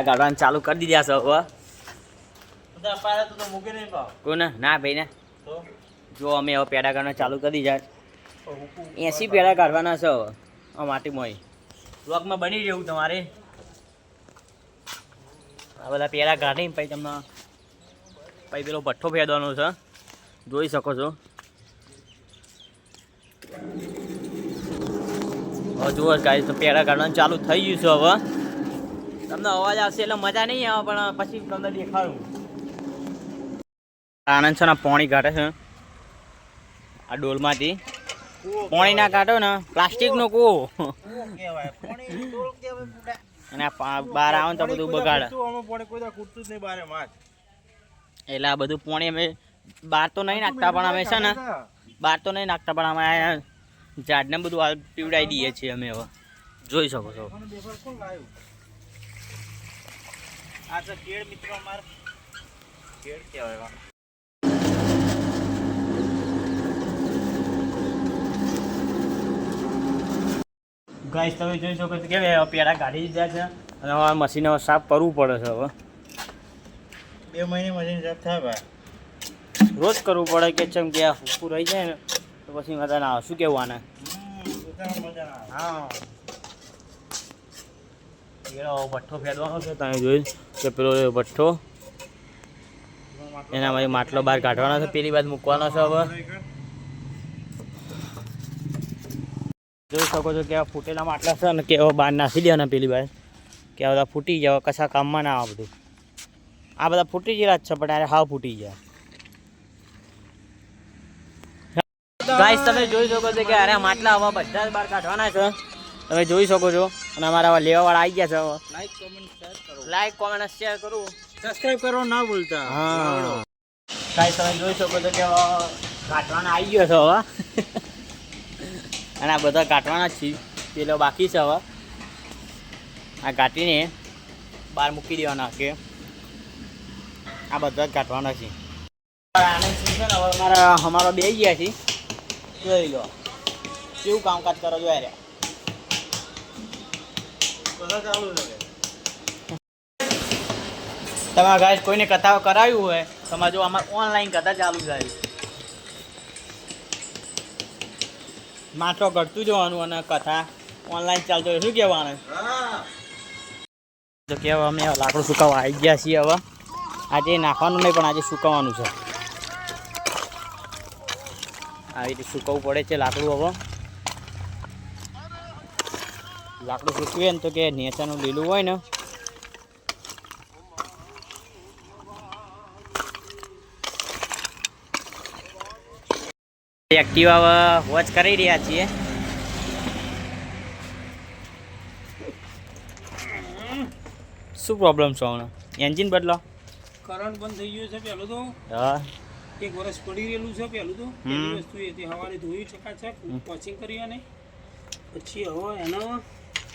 પેડા કાઢવાનું ચાલુ કરી દીધા છે હવે કોને ના ભાઈ ને જો અમે હવે પેડા કાઢવાનું ચાલુ કરી દીધા 80 પેડા કાઢવાના છે હવે આ માટીમાં બ્લોકમાં બની રહેવું તમારે આ બધા પેડા કાઢીને પછી તમને પછી પેલો ભઠ્ઠો ફેરવાનો છે જોઈ શકો છો હવે જુઓ ગાઈસ તો પેડા કાઢવાનું ચાલુ થઈ ગયું છે હવે તમને અવાજ આવશે એટલે મજા નહીં આવે પણ પછી તમને દેખાડું આનંદ છે ને પાણી કાઢે છે આ ડોલમાંથી પાણી ના કાઢો ને પ્લાસ્ટિકનો કૂવો અને બહાર આવે તો બધું બગાડે એટલે આ બધું પાણી અમે બહાર તો નહીં નાખતા પણ અમે છે ને બહાર તો નહીં નાખતા પણ અમે ઝાડને બધું પીવડાવી દઈએ છીએ અમે હવે જોઈ શકો છો આ તો કેળ મિત્રો અમારે કેળ કહેવાય ગાઈસ તમે જોઈ શકો છો કે પેડા કાઢી દીધા છે અને હવે મશીન સાફ કરવું પડે છે હવે 2 મહિને મશીન સાફ થાય ભાઈ રોજ કરવું પડે કે ચમ કે ફૂફું રહી જાય ને તો પછી મજા ના આવે શું કેવું આને હા પેલો ભઠ્ઠો ફેરવાનો છે તમે જોયું કે પેલો ભઠ્ઠો એનામાંથી માટલો બહાર કાઢવાનો છે પેલી બાદ મૂકવાનો છે હવે જોઈ શકો છો કે ફૂટેલા માટલા છે ને કે બહાર નાખી દેવાના પેલી બાદ કે બધા ફૂટી જાય કશા કામમાં ના આવે બધું આ બધા ફૂટી ગયેલા જ છે પણ અરે હાવ ફૂટી જાય ગાઈસ તમે જોઈ શકો છો કે અરે માટલા હવે બધા જ બહાર કાઢવાના છે તમે જોઈ શકો છો અને અમારા લેવાવાળા આવી ગયા છે હવે લાઈક કોમેન્ટ શેર કરું સબસ્ક્રાઇબ કરો ના ભૂલતા હા ગાઈસ તમે જોઈ શકો છો કે કાઢવાના આવી ગયો છે હવે અને આ બધા કાઢવાના જ છે પેલો બાકી છે હવે આ કાઢીને બહાર મૂકી દેવાના કે આ બધા જ કાઢવાના છે આનંદ સિંહ છે ને હવે અમારા બે ગયા છે જોઈ લો કેવું કામકાજ કરો જો યાર તમારા ગાઈસ કોઈને કથા કરાવ્યું હોય તમારે જો અમારે ઓનલાઈન કથા ચાલુ થાય માટલો ઘટતું જવાનું અને કથા ઓનલાઈન ચાલતો હોય શું કહેવાનું તો કહેવા અમે લાકડું સુકાવવા આવી ગયા છીએ હવે આજે નાખવાનું નહીં પણ આજે સુકાવવાનું છે આવી રીતે સુકવવું પડે છે લાકડું હવે લાકડું સૂકવીએ ને તો કે નેચાનું લીલું હોય ને એક્ટિવા વોચ કરી રહ્યા છીએ શું પ્રોબ્લેમ છે હમણાં એન્જિન બદલો કરંટ બંધ થઈ ગયો છે પેલું તો હા 1 વર્ષ પડી રહેલું છે પેલું તો પહેલી વસ્તુ એ હતી હવારે ધોઈ ચકાચક વોચિંગ કરી અને પછી હવે એનો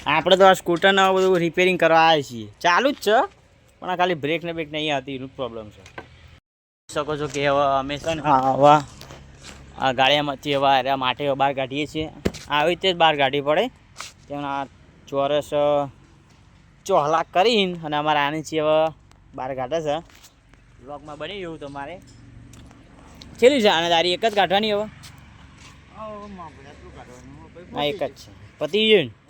આપણે તો આ સ્કૂટરને બધું રિપેરિંગ કરવા આવ્યા છીએ ચાલુ જ છે પણ આ ખાલી બ્રેક ને બ્રેક નહીં આવતી એનું પ્રોબ્લેમ છે શકો છો કે હવે અમે છે ને હવે આ ગાડીમાંથી હવે માટે બહાર કાઢીએ છીએ આવી રીતે જ બહાર કાઢવી પડે તેમના ચોરસ ચોહલા કરીને અને અમારે આની છે હવે બહાર કાઢે છે બ્લોકમાં બની ગયું તમારે છેલ્લી છે આને તારી એક જ કાઢવાની હવે હા એક જ છે પતી ગયું ને